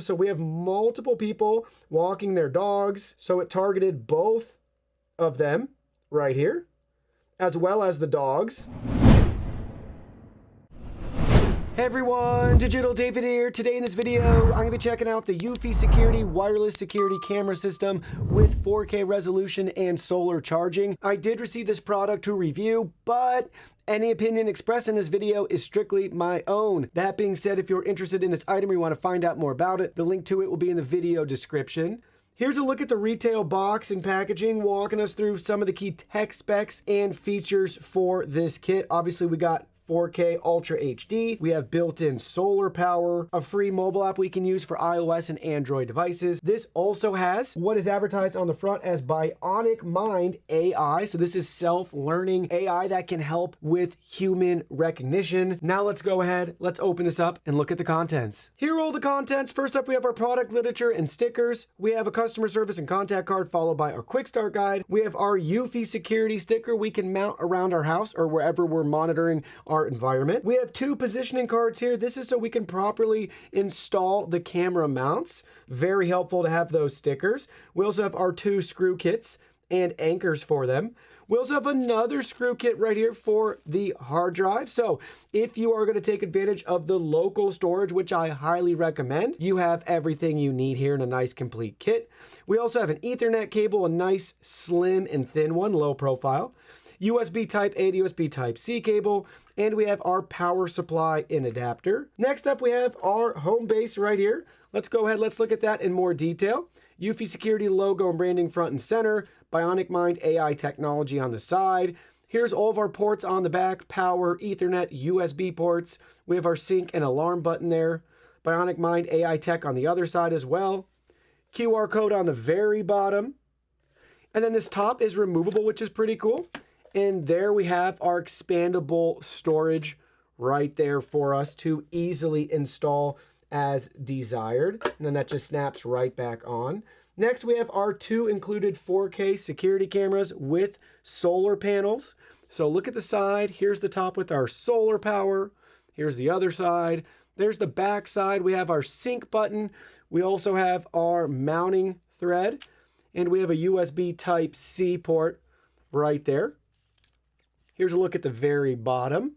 So we have multiple people walking their dogs. So it targeted both of them right here, as well as the dogs. Hey everyone, Digital David here. Today in this video, I'm gonna be checking out the Eufy Security wireless security camera system with 4K resolution and solar charging. I did receive this product to review, but any opinion expressed in this video is strictly my own. That being said, if you're interested in this item or you want to find out more about it, the link to it will be in the video description. Here's a look at the retail box and packaging, walking us through some of the key tech specs and features for this kit. Obviously, we got 4K Ultra HD. We have built-in solar power, a free mobile app we can use for iOS and Android devices. This also has what is advertised on the front as Bionic Mind AI. So this is self-learning AI that can help with human recognition. Now let's go ahead, let's open this up and look at the contents. Here are all the contents. First up, we have our product literature and stickers. We have a customer service and contact card followed by our quick start guide. We have our Eufy security sticker we can mount around our house or wherever we're monitoring our environment. We have two positioning cards here. This is so we can properly install the camera mounts. Very helpful to have those stickers. We also have our two screw kits and anchors for them. We also have another screw kit right here for the hard drive. So if you are going to take advantage of the local storage, which I highly recommend, you have everything you need here in a nice complete kit. We also have an Ethernet cable, a nice slim and thin one, low profile. USB Type A to USB Type C cable, and we have our power supply and adapter. Next up, we have our home base right here. Let's go ahead, let's look at that in more detail. Eufy Security logo and branding front and center, Bionic Mind AI technology on the side. Here's all of our ports on the back, power, Ethernet, USB ports. We have our sync and alarm button there. Bionic Mind AI tech on the other side as well. QR code on the very bottom. And then this top is removable, which is pretty cool. And there we have our expandable storage right there for us to easily install as desired. And then that just snaps right back on. Next, we have our two included 4K security cameras with solar panels. So look at the side. Here's the top with our solar power. Here's the other side. There's the back side. We have our sync button. We also have our mounting thread. And we have a USB Type C port right there. Here's a look at the very bottom.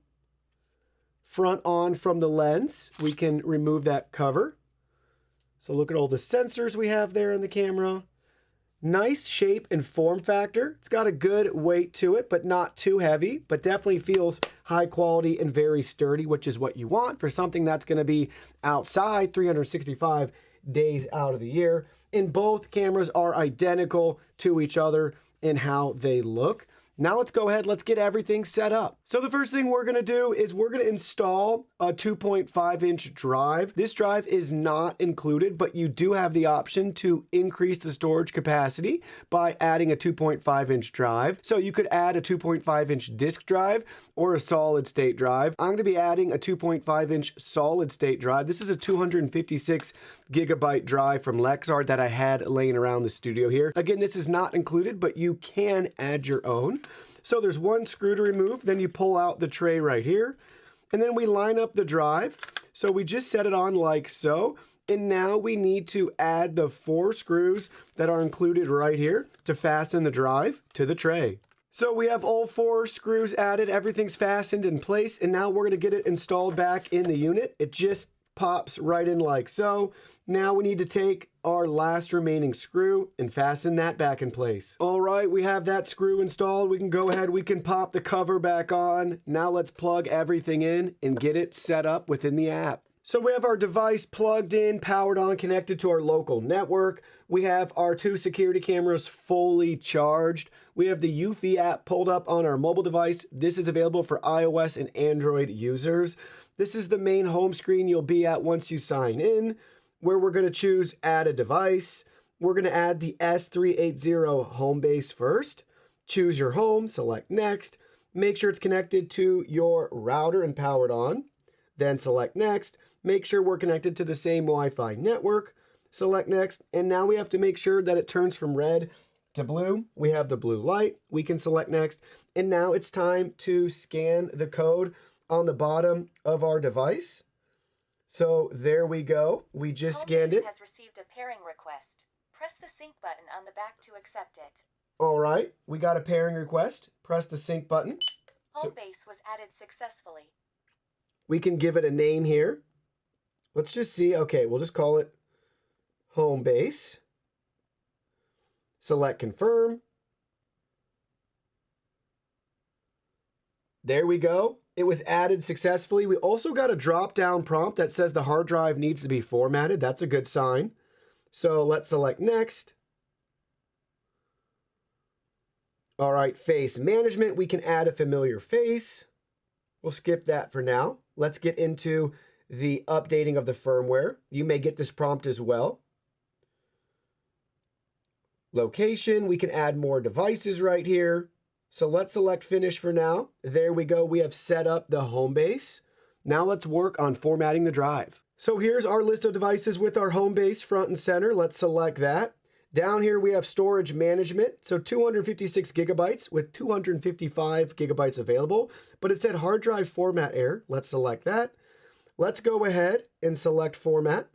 Front on from the lens, we can remove that cover. So look at all the sensors we have there in the camera. Nice shape and form factor. It's got a good weight to it, but not too heavy, but definitely feels high quality and very sturdy, which is what you want for something that's gonna be outside 365 days out of the year. And both cameras are identical to each other in how they look. Now let's go ahead, let's get everything set up. So the first thing we're gonna do is we're gonna install a 2.5-inch drive. This drive is not included, but you do have the option to increase the storage capacity by adding a 2.5-inch drive. So you could add a 2.5-inch disk drive or a solid state drive. I'm gonna be adding a 2.5-inch solid state drive. This is a 256 gigabyte drive from Lexar that I had laying around the studio here. Again, this is not included, but you can add your own. So there's one screw to remove, then you pull out the tray right here, and then we line up the drive. So we just set it on like so, and now we need to add the 4 screws that are included right here to fasten the drive to the tray. So we have all 4 screws added, everything's fastened in place, and now we're gonna get it installed back in the unit. It just pops right in like so. Now we need to take our last remaining screw and fasten that back in place. All right, we have that screw installed. We can go ahead, we can pop the cover back on. Now let's plug everything in and get it set up within the app. So we have our device plugged in, powered on, connected to our local network. We have our 2 security cameras fully charged. We have the Eufy app pulled up on our mobile device. This is available for iOS and Android users. This is the main home screen you'll be at once you sign in, where we're going to choose add a device. We're going to add the S380 home base first. Choose your home, select next. Make sure it's connected to your router and powered on. Then select next. Make sure we're connected to the same Wi-Fi network. Select next. And now we have to make sure that it turns from red to blue. We have the blue light. We can select next. And now it's time to scan the code on the bottom of our device. So there we go. We just scanned it. Has received a pairing request. Press the sync button on the back to accept it. All right, we got a pairing request. Press the sync button. Home base was added successfully. We can give it a name here. Let's just see. Okay, we'll just call it home base. Select confirm. There we go. It was added successfully. We also got a drop-down prompt that says the hard drive needs to be formatted. That's a good sign. So let's select next. All right, face management. We can add a familiar face. We'll skip that for now. Let's get into the updating of the firmware. You may get this prompt as well. Location, we can add more devices right here. So let's select finish for now. There we go. We have set up the home base. Now let's work on formatting the drive. So here's our list of devices with our home base front and center. Let's select that. Down here we have storage management. So 256 gigabytes with 255 gigabytes available, but it said hard drive format error. Let's select that. Let's go ahead and select format.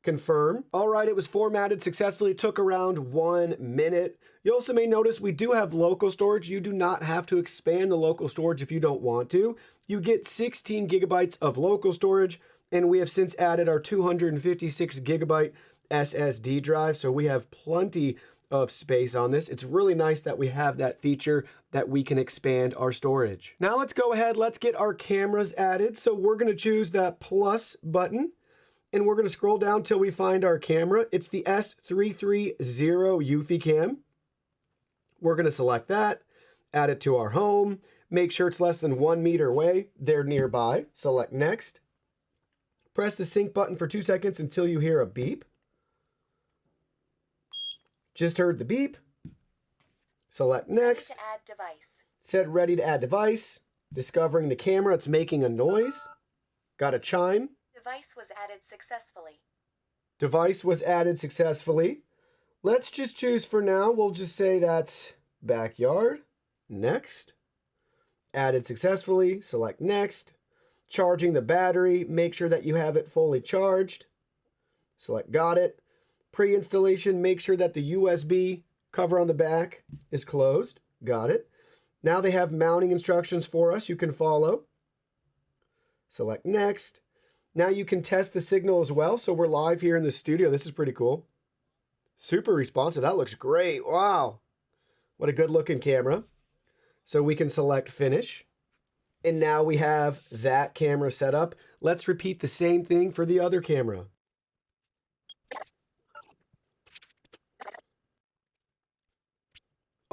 Confirm. All right, it was formatted successfully. It took around 1 minute. You also may notice we do have local storage. You do not have to expand the local storage if you don't want to. You get 16 gigabytes of local storage, and we have since added our 256 gigabyte SSD drive, so we have plenty of space on this. It's really nice that we have that feature that we can expand our storage. Now let's go ahead, let's get our cameras added. So we're gonna choose that plus button, and we're gonna scroll down till we find our camera. It's the S330 eufyCam. We're gonna select that, add it to our home, make sure it's less than 1 meter away. They're nearby, select next. Press the sync button for 2 seconds until you hear a beep. Just heard the beep. Select next. Ready to add device. Said ready to add device. Discovering the camera, it's making a noise. Got a chime. Device was added successfully. Device was added successfully. Let's just choose for now. We'll just say that's backyard. Next. Added successfully. Select next. Charging the battery. Make sure that you have it fully charged. Select got it. Pre-installation, make sure that the USB cover on the back is closed. Got it. Now they have mounting instructions for us you can follow. Select next. Now you can test the signal as well. So we're live here in the studio. This is pretty cool. Super responsive. That looks great. Wow. What a good looking camera. So we can select finish. And now we have that camera set up. Let's repeat the same thing for the other camera.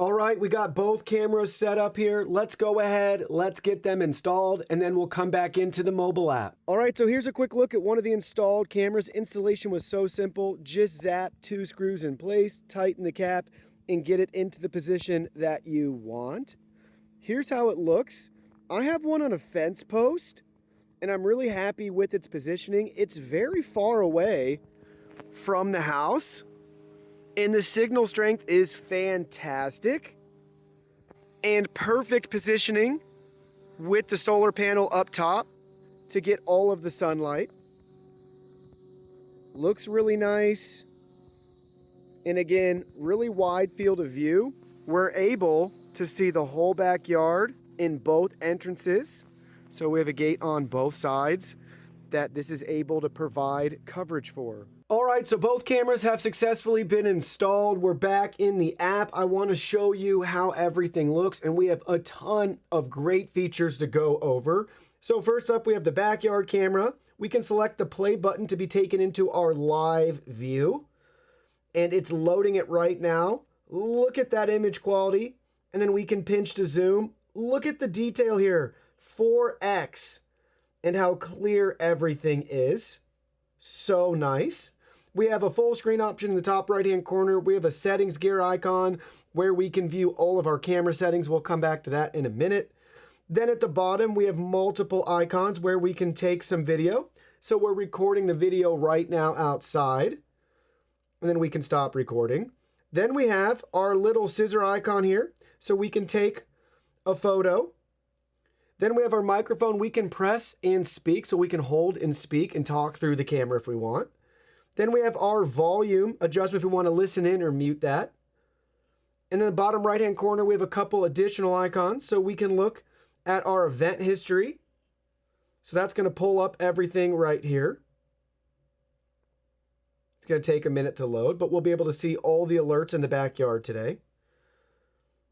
All right, we got both cameras set up here. Let's go ahead, let's get them installed, and then we'll come back into the mobile app. All right, so here's a quick look at one of the installed cameras. Installation was so simple. Just zap 2 screws in place, tighten the cap, and get it into the position that you want. Here's how it looks. I have one on a fence post, and I'm really happy with its positioning. It's very far away from the house. And the signal strength is fantastic and perfect positioning with the solar panel up top to get all of the sunlight. Looks really nice. And again, really wide field of view. We're able to see the whole backyard in both entrances. So we have a gate on both sides that this is able to provide coverage for. All right, so both cameras have successfully been installed. We're back in the app. I want to show you how everything looks, and we have a ton of great features to go over. So first up, we have the backyard camera. We can select the play button to be taken into our live view, and it's loading it right now. Look at that image quality, and then we can pinch to zoom. Look at the detail here, 4x, and how clear everything is. So nice. We have a full screen option in the top right hand corner. We have a settings gear icon where we can view all of our camera settings. We'll come back to that in a minute. Then at the bottom, we have multiple icons where we can take some video. So we're recording the video right now outside, and then we can stop recording. Then we have our little scissor icon here, so we can take a photo. Then we have our microphone. We can press and speak, so we can hold and speak and talk through the camera if we want. Then we have our volume adjustment if we want to listen in or mute that. And then the bottom right-hand corner, we have a couple additional icons, so we can look at our event history. So that's going to pull up everything right here. It's going to take a minute to load, but we'll be able to see all the alerts in the backyard today.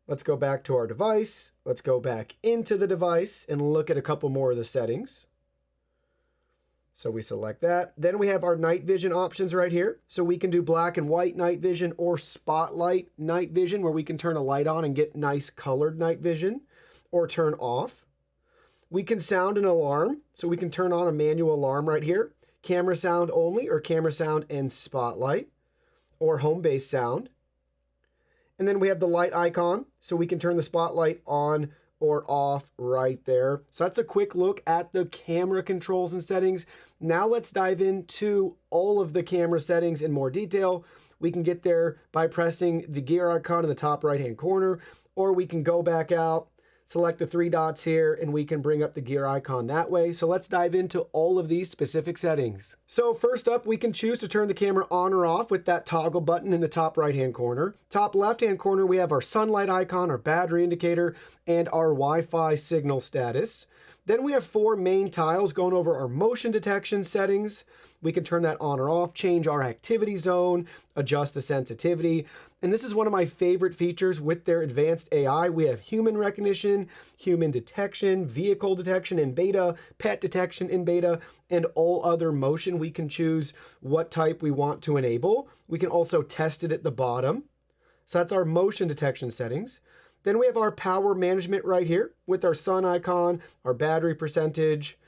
Let's go back to our device. Let's go back into the device and look at a couple more of the settings. So we select that. Then we have our night vision options right here. So we can do black and white night vision or spotlight night vision, where we can turn a light on and get nice colored night vision, or turn off. We can sound an alarm. So we can turn on a manual alarm right here. Camera sound only, or camera sound and spotlight, or home-based sound. And then we have the light icon, so we can turn the spotlight on or off right there. So that's a quick look at the camera controls and settings. Now let's dive into all of the camera settings in more detail. We can get there by pressing the gear icon in the top right-hand corner, or we can go back out, select the three dots here, and we can bring up the gear icon that way. So let's dive into all of these specific settings. So first up, we can choose to turn the camera on or off with that toggle button in the top right-hand corner. Top left-hand corner, we have our sunlight icon, our battery indicator, and our Wi-Fi signal status. Then we have four main tiles going over our motion detection settings. We can turn that on or off, change our activity zone, adjust the sensitivity. And this is one of my favorite features with their advanced AI. We have human recognition, human detection, vehicle detection in beta, pet detection in beta, and all other motion. We can choose what type we want to enable. We can also test it at the bottom. So that's our motion detection settings. Then we have our power management right here with our sun icon, our battery percentage,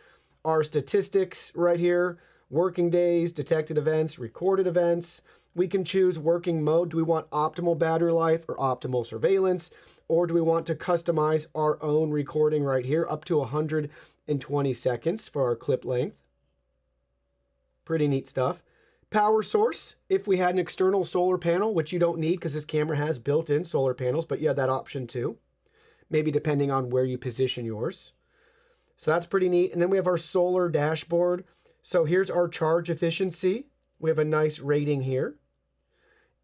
our statistics right here, working days, detected events, recorded events. We can choose working mode. Do we want optimal battery life or optimal surveillance? Or do we want to customize our own recording right here up to 120 seconds for our clip length? Pretty neat stuff. Power source, if we had an external solar panel, which you don't need because this camera has built-in solar panels, but you have that option too. Maybe depending on where you position yours. So that's pretty neat. And then we have our solar dashboard. So here's our charge efficiency. We have a nice rating here.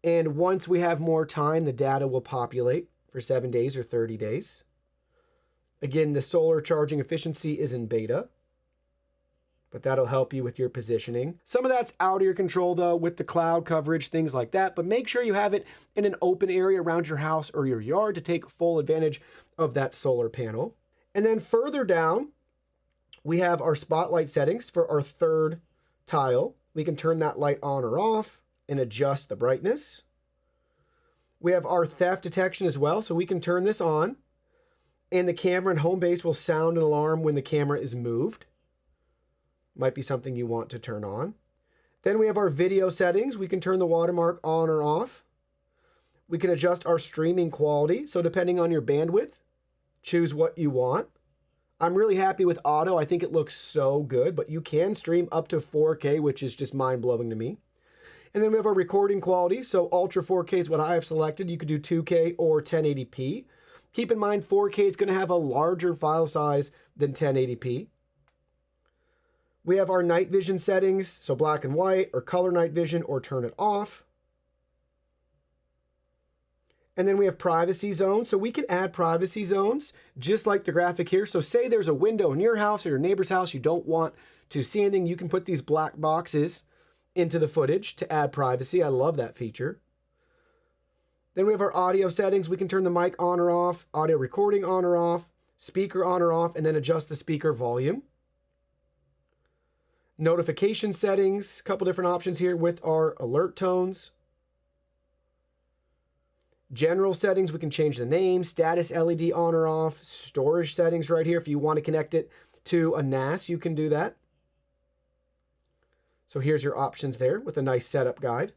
And once we have more time, the data will populate for 7 days or 30 days. Again, the solar charging efficiency is in beta, but that'll help you with your positioning. Some of that's out of your control though, with the cloud coverage, things like that, but make sure you have it in an open area around your house or your yard to take full advantage of that solar panel. And then further down, we have our spotlight settings for our third tile. We can turn that light on or off and adjust the brightness. We have our theft detection as well, so we can turn this on, and the camera and home base will sound an alarm when the camera is moved. Might be something you want to turn on. Then we have our video settings. We can turn the watermark on or off. We can adjust our streaming quality, so depending on your bandwidth, choose what you want. I'm really happy with auto. I think it looks so good, but you can stream up to 4K, which is just mind-blowing to me. And then we have our recording quality. So Ultra 4K is what I have selected. You could do 2K or 1080p. Keep in mind, 4K is going to have a larger file size than 1080p. We have our night vision settings. So black and white or color night vision, or turn it off. And then we have privacy zones. So we can add privacy zones just like the graphic here. So say there's a window in your house or your neighbor's house you don't want to see anything. You can put these black boxes into the footage to add privacy. I love that feature. Then we have our audio settings. We can turn the mic on or off, audio recording on or off, speaker on or off, and then adjust the speaker volume. Notification settings, a couple different options here with our alert tones. General settings, we can change the name, status LED on or off, storage settings right here. If you want to connect it to a NAS, you can do that. So here's your options there with a nice setup guide.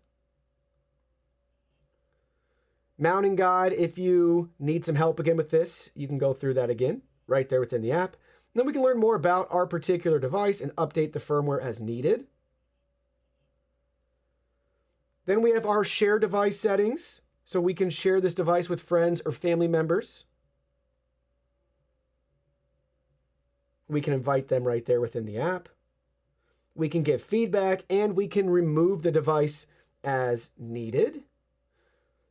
Mounting guide, if you need some help again with this, you can go through that again right there within the app. And then we can learn more about our particular device and update the firmware as needed. Then we have our share device settings. So we can share this device with friends or family members. We can invite them right there within the app. We can give feedback, and we can remove the device as needed.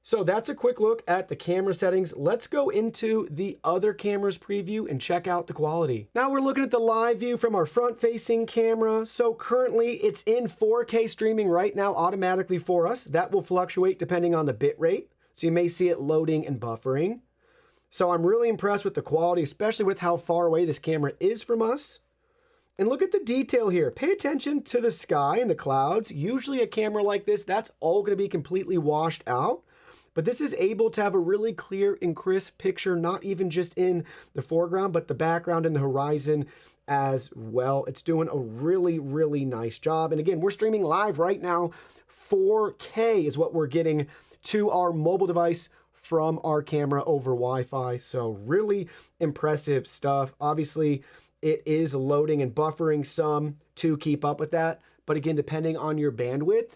So that's a quick look at the camera settings. Let's go into the other cameras preview and check out the quality. Now we're looking at the live view from our front-facing camera. So currently it's in 4K streaming right now automatically for us. That will fluctuate depending on the bit rate. So you may see it loading and buffering. So I'm really impressed with the quality, especially with how far away this camera is from us. And look at the detail here. Pay attention to the sky and the clouds. Usually a camera like this, that's all going to be completely washed out. But this is able to have a really clear and crisp picture, not even just in the foreground, but the background and the horizon as well. It's doing a really, really nice job. And again, we're streaming live right now. 4K is what we're getting to our mobile device from our camera over Wi-Fi. So really impressive stuff. Obviously, it is loading and buffering some to keep up with that. But again, depending on your bandwidth,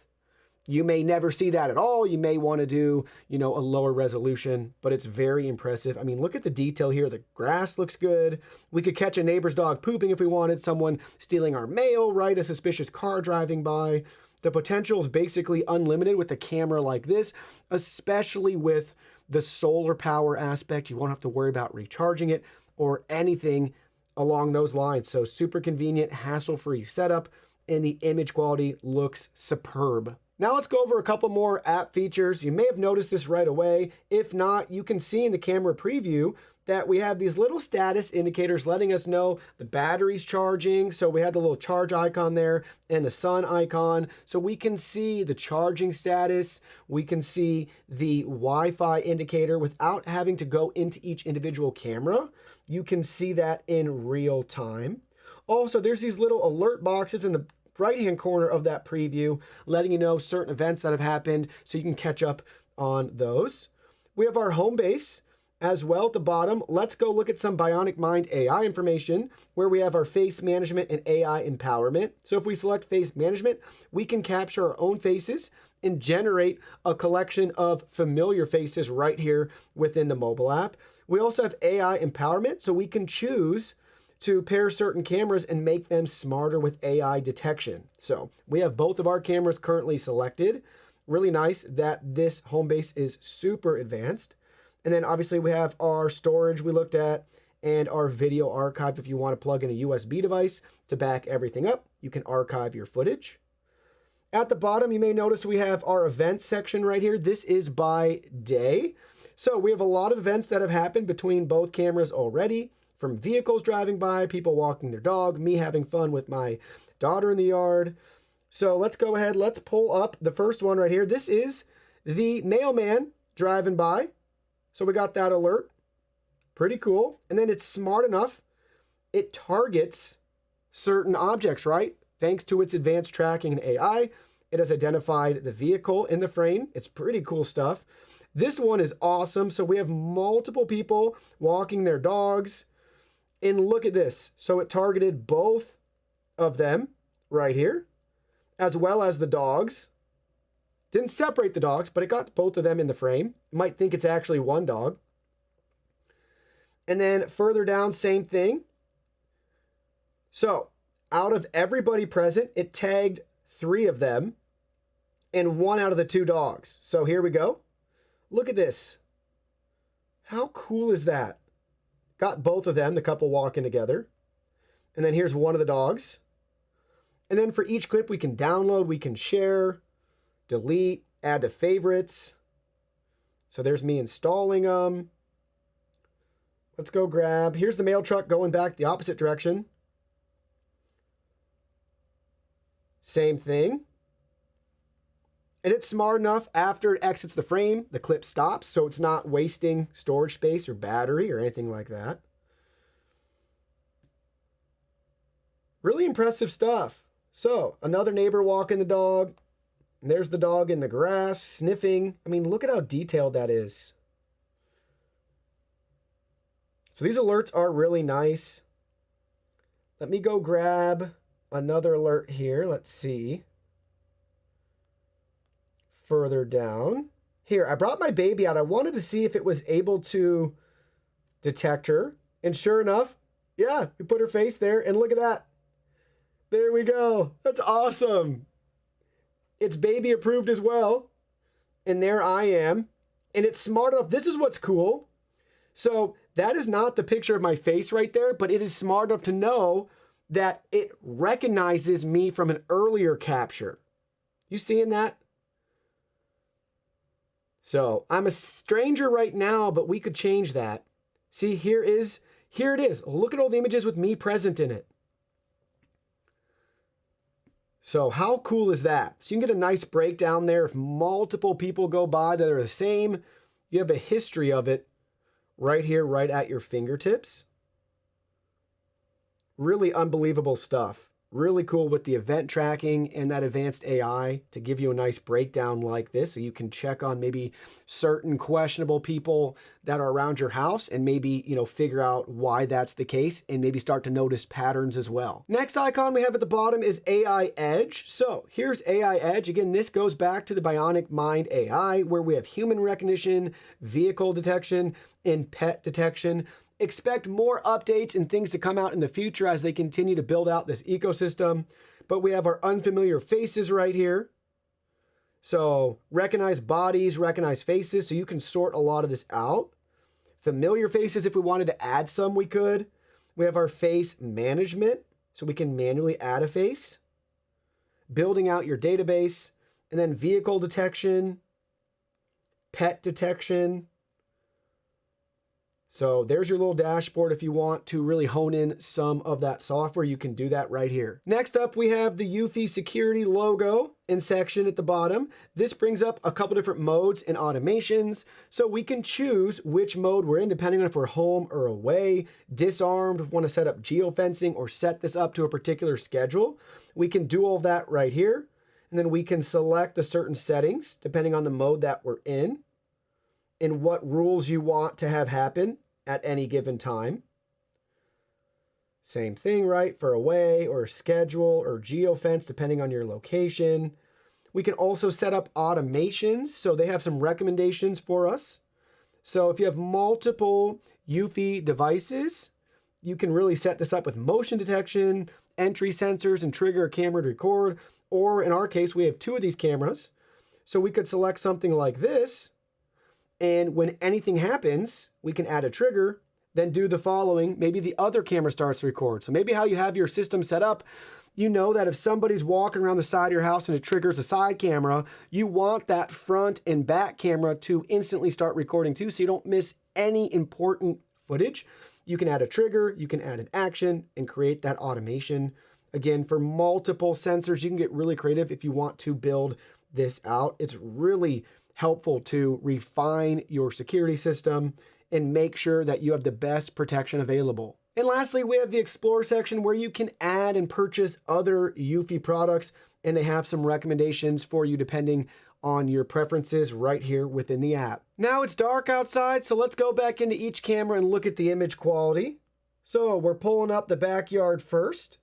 you may never see that at all. You may want to do, a lower resolution, but it's very impressive. I mean, look at the detail here. The grass looks good. We could catch a neighbor's dog pooping if we wanted, someone stealing our mail, right? A suspicious car driving by. The potential is basically unlimited with a camera like this, especially with the solar power aspect. You won't have to worry about recharging it or anything along those lines. So super convenient, hassle-free setup, and the image quality looks superb. Now let's go over a couple more app features. You may have noticed this right away. If not, you can see in the camera preview that we have these little status indicators letting us know the battery's charging. So we had the little charge icon there and the sun icon. So we can see the charging status. We can see the Wi-Fi indicator without having to go into each individual camera. You can see that in real time. Also, there's these little alert boxes in the right-hand corner of that preview, letting you know certain events that have happened so you can catch up on those. We have our home base as well at the bottom. Let's go look at some Bionic Mind AI information where we have our face management and AI empowerment. So if we select face management, we can capture our own faces and generate a collection of familiar faces right here within the mobile app. We also have AI empowerment, so we can choose to pair certain cameras and make them smarter with AI detection. So we have both of our cameras currently selected. Really nice that this home base is super advanced. And then obviously we have our storage we looked at and our video archive. If you want to plug in a USB device to back everything up, you can archive your footage. At the bottom, you may notice we have our events section right here. This is by day. So we have a lot of events that have happened between both cameras already, from vehicles driving by, people walking their dog, me having fun with my daughter in the yard. So let's go ahead, let's pull up the first one right here. This is the mailman driving by. So we got that alert. Pretty cool. And then it's smart enough. It targets certain objects, right? Thanks to its advanced tracking and AI, it has identified the vehicle in the frame. It's pretty cool stuff. This one is awesome. So we have multiple people walking their dogs. And look at this. So it targeted both of them right here, as well as the dogs. Didn't separate the dogs, but it got both of them in the frame. You might think it's actually one dog. And then further down, same thing. So out of everybody present, it tagged 3 of them and 1 out of the 2 dogs. So here we go. Look at this. How cool is that? Got both of them, the couple walking together. And then here's one of the dogs. And then for each clip, we can download, we can share, delete, add to favorites. So there's me installing them. Let's go grab. Here's the mail truck going back the opposite direction. Same thing. And it's smart enough, after it exits the frame, the clip stops, so it's not wasting storage space or battery or anything like that. Really impressive stuff. So, another neighbor walking the dog. And there's the dog in the grass, sniffing. I mean, look at how detailed that is. So these alerts are really nice. Let me go grab another alert here. Let's see. Further down. Here, I brought my baby out. I wanted to see if it was able to detect her. And sure enough, Yeah, we put her face there, and look at that. There we go. That's awesome. It's baby approved as well. And there I am. And it's smart enough. This is what's cool. So that is not the picture of my face right there, but it is smart enough to know that it recognizes me from an earlier capture. You seeing that? So I'm a stranger right now, but we could change that. See, here it is. Look at all the images with me present in it. So how cool is that? So you can get a nice breakdown there. If multiple people go by that are the same, you have a history of it right here, right at your fingertips. Really unbelievable stuff. Really cool with the event tracking and that advanced AI to give you a nice breakdown like this, so you can check on maybe certain questionable people that are around your house and maybe, you know, figure out why that's the case and maybe start to notice patterns as well. Next icon we have at the bottom is AI Edge. So here's AI Edge. Again, this goes back to the Bionic Mind AI, where we have human recognition, vehicle detection, and pet detection. Expect more updates and things to come out in the future as they continue to build out this ecosystem. But we have our unfamiliar faces right here. So recognize bodies, recognize faces, so you can sort a lot of this out. Familiar faces, if we wanted to add some, we could. We have our face management, so we can manually add a face. Building out your database, and then vehicle detection, pet detection. So there's your little dashboard. If you want to really hone in some of that software, you can do that right here. Next up, we have the Eufy Security logo and section at the bottom. This brings up a couple different modes and automations. So we can choose which mode we're in, depending on if we're home or away, disarmed, if we want to set up geofencing or set this up to a particular schedule. We can do all of that right here. And then we can select the certain settings, depending on the mode that we're in, and what rules you want to have happen at any given time. Same thing, right? For away or schedule or geofence, depending on your location. We can also set up automations. So they have some recommendations for us. So if you have multiple Eufy devices, you can really set this up with motion detection, entry sensors, and trigger a camera to record. Or in our case, we have 2 of these cameras. So we could select something like this. And when anything happens, we can add a trigger, then do the following. Maybe the other camera starts to record. So maybe how you have your system set up, you know that if somebody's walking around the side of your house and it triggers a side camera, you want that front and back camera to instantly start recording too, so you don't miss any important footage. You can add a trigger, you can add an action, and create that automation. Again, for multiple sensors, you can get really creative if you want to build this out. It's really helpful to refine your security system and make sure that you have the best protection available. And lastly, we have the Explore section where you can add and purchase other Eufy products, and they have some recommendations for you depending on your preferences right here within the app. Now it's dark outside, so let's go back into each camera and look at the image quality. So we're pulling up the backyard first.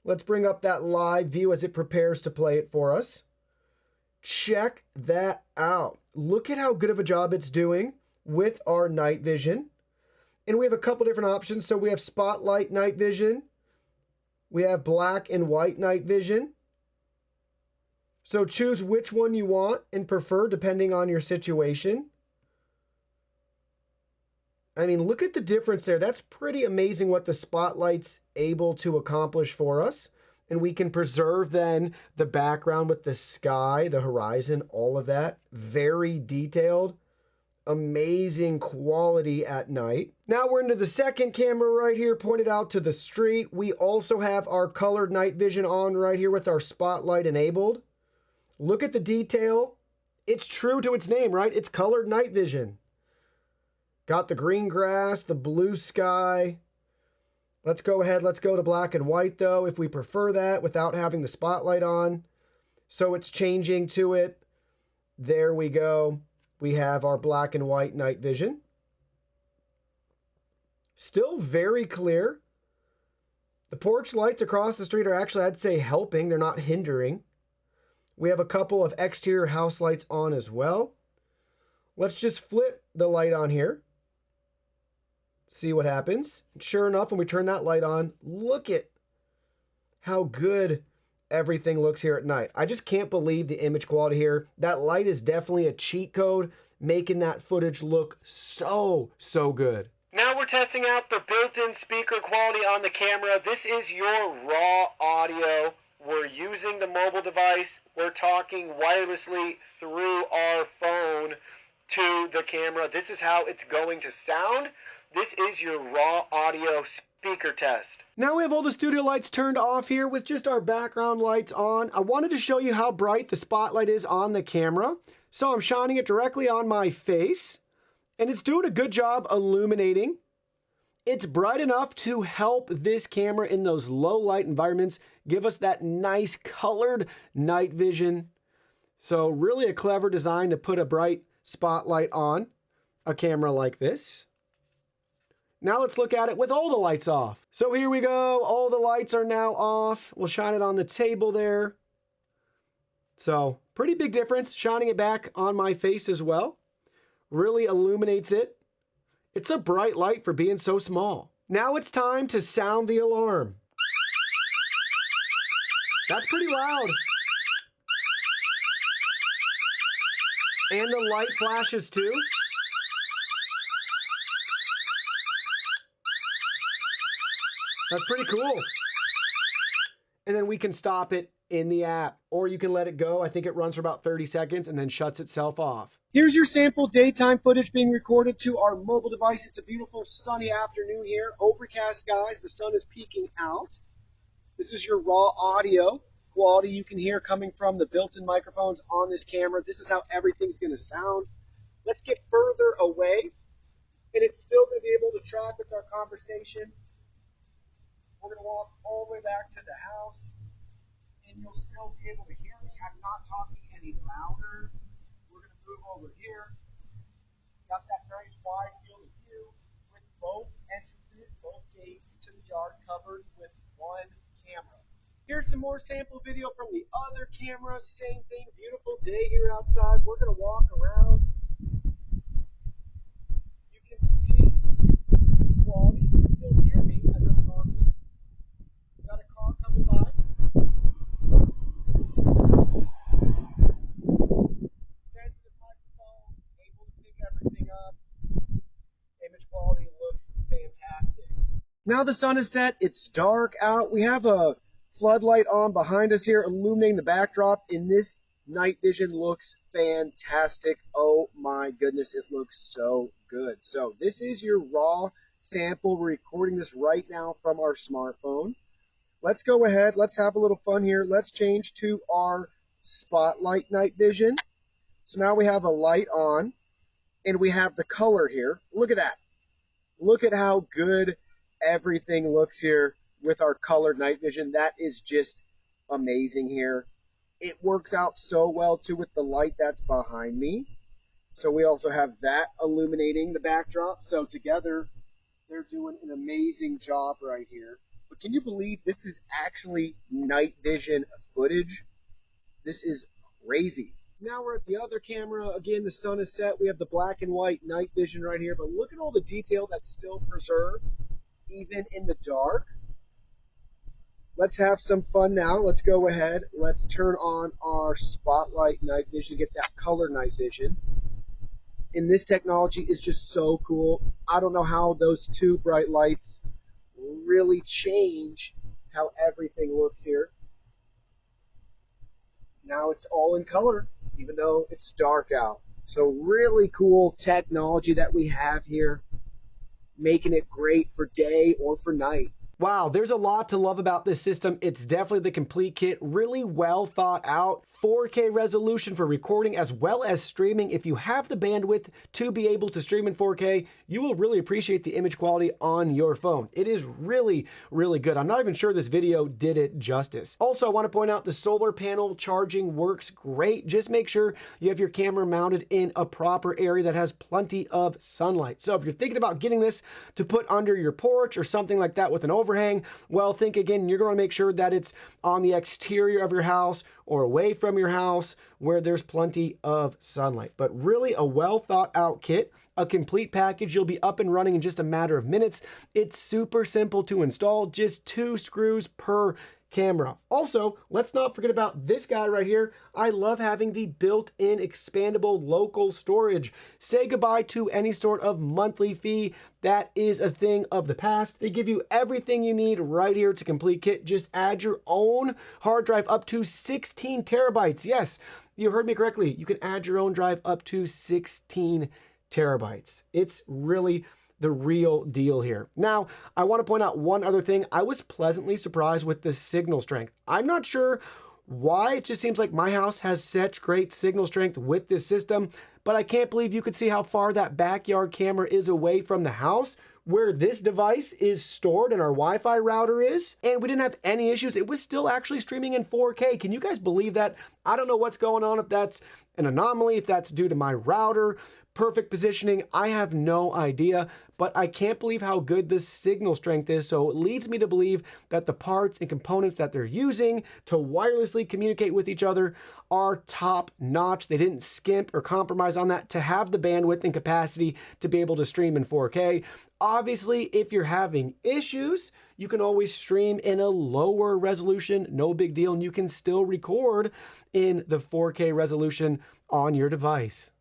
Let's bring up that live view as it prepares to play it for us. Check that out. Look at how good of a job it's doing with our night vision. And we have a couple different options. So we have spotlight night vision. We have black and white night vision. So choose which one you want and prefer depending on your situation. I mean, look at the difference there. That's pretty amazing what the spotlight's able to accomplish for us. And we can preserve then the background with the sky, the horizon, all of that. Very detailed, amazing quality at night. Now we're into the second camera right here, pointed out to the street. We also have our colored night vision on right here with our spotlight enabled. Look at the detail. It's true to its name, right? It's colored night vision. Got the green grass, the blue sky. Let's go ahead, let's go to black and white though, if we prefer that without having the spotlight on. So it's changing to it. There we go. We have our black and white night vision. Still very clear. The porch lights across the street are actually, I'd say, helping. They're not hindering. We have a couple of exterior house lights on as well. Let's just flip the light on here. See what happens. Sure enough, when we turn that light on, look at how good everything looks here at night. I just can't believe the image quality here. That light is definitely a cheat code, making that footage look so good. Now we're testing out the built-in speaker quality on the camera. This is your raw audio. We're using the mobile device. We're talking wirelessly through our phone to the camera. This is how it's going to sound. This is your raw audio speaker test. Now we have all the studio lights turned off here with just our background lights on. I wanted to show you how bright the spotlight is on the camera. So I'm shining it directly on my face, and it's doing a good job illuminating. It's bright enough to help this camera in those low light environments give us that nice colored night vision. So really a clever design to put a bright spotlight on a camera like this. Now let's look at it with all the lights off. So here we go. All the lights are now off. We'll shine it on the table there. So pretty big difference. Shining it back on my face as well. Really illuminates it. It's a bright light for being so small. Now it's time to sound the alarm. That's pretty loud. And the light flashes too. That's pretty cool. And then we can stop it in the app, or you can let it go. I think it runs for about 30 seconds and then shuts itself off. Here's your sample daytime footage being recorded to our mobile device. It's a beautiful sunny afternoon here. Overcast skies, the sun is peeking out. This is your raw audio quality you can hear coming from the built-in microphones on this camera. This is how everything's going to sound. Let's get further away, and it's still going to be able to track with our conversation. We're going to walk all the way back to the house, and you'll still be able to hear me. I'm not talking any louder. We're going to move over here. Got that nice wide field of view with both entrances, both gates to the yard covered with one camera. Here's some more sample video from the other camera. Same thing, beautiful day here outside. We're going to walk around. You can see the quality. You can still hear me as I'm talking. Got a car coming by. Sensitive microphone, able to pick everything up. Image quality looks fantastic. Now the sun is set. It's dark out. We have a floodlight on behind us here, illuminating the backdrop. And this night vision looks fantastic. Oh my goodness, it looks so good. So this is your raw sample. We're recording this right now from our smartphone. Let's go ahead. Let's have a little fun here. Let's change to our spotlight night vision. So now we have a light on, and we have the color here. Look at that. Look at how good everything looks here with our colored night vision. That is just amazing here. It works out so well too with the light that's behind me. So we also have that illuminating the backdrop. So together, they're doing an amazing job right here. But can you believe this is actually night vision footage? This is crazy. Now we're at the other camera. Again, the sun is set. We have the black and white night vision right here. But look at all the detail that's still preserved, even in the dark. Let's have some fun now. Let's go ahead. Let's turn on our spotlight night vision, get that color night vision. And this technology is just so cool. I don't know how those two bright lights really change how everything looks here. Now it's all in color, even though it's dark out. So really cool technology that we have here, making it great for day or for night. Wow, there's a lot to love about this system. It's definitely the complete kit, really well thought out, 4K resolution for recording as well as streaming. If you have the bandwidth to be able to stream in 4K, you will really appreciate the image quality on your phone. It is really, really good. I'm not even sure this video did it justice. Also, I want to point out the solar panel charging works great. Just make sure you have your camera mounted in a proper area that has plenty of sunlight. So if you're thinking about getting this to put under your porch or something like that with an overhang, well, think again, you're going to make sure that it's on the exterior of your house or away from your house where there's plenty of sunlight. But really a well thought out kit, a complete package. You'll be up and running in just a matter of minutes. It's super simple to install, just 2 screws per camera. Also, let's not forget about this guy right here. I love having the built-in expandable local storage. Say goodbye to any sort of monthly fee. That is a thing of the past. They give you everything you need right here. It's a complete kit. Just add your own hard drive up to 16 terabytes. Yes, you heard me correctly. You can add your own drive up to 16 terabytes. It's really the real deal here. Now, I want to point out one other thing. I was pleasantly surprised with the signal strength. I'm not sure why. It just seems like my house has such great signal strength with this system, but I can't believe you could see how far that backyard camera is away from the house where this device is stored and our Wi-Fi router is, and we didn't have any issues. It was still actually streaming in 4K. Can you guys believe that? I don't know what's going on, if that's an anomaly, if that's due to my router, perfect positioning, I have no idea, but I can't believe how good the signal strength is. So it leads me to believe that the parts and components that they're using to wirelessly communicate with each other are top notch. They didn't skimp or compromise on that to have the bandwidth and capacity to be able to stream in 4K. Obviously, if you're having issues, you can always stream in a lower resolution, no big deal, and you can still record in the 4K resolution on your device.